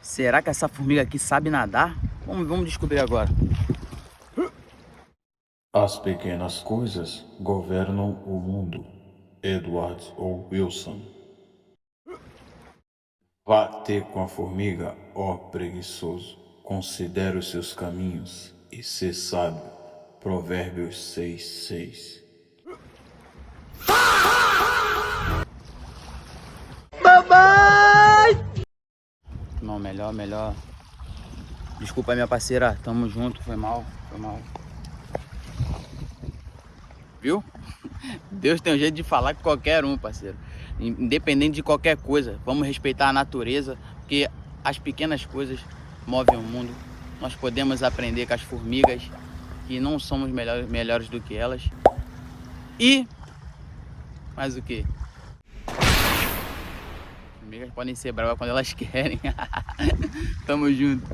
Será que essa formiga aqui sabe nadar? Vamos descobrir agora. As pequenas coisas governam o mundo. Edward ou Wilson. Vá ter com a formiga, ó preguiçoso. Considere os seus caminhos e sê sábio. Provérbios 6:6. Não, melhor. Desculpa, minha parceira. Tamo junto. Foi mal. Viu? Deus tem um jeito de falar com qualquer um, parceiro. Independente de qualquer coisa. Vamos respeitar a natureza, porque as pequenas coisas movem o mundo. Nós podemos aprender com as formigas, que não somos melhores do que elas. E mais o que? Formigas podem ser bravas quando elas querem. Tamo junto.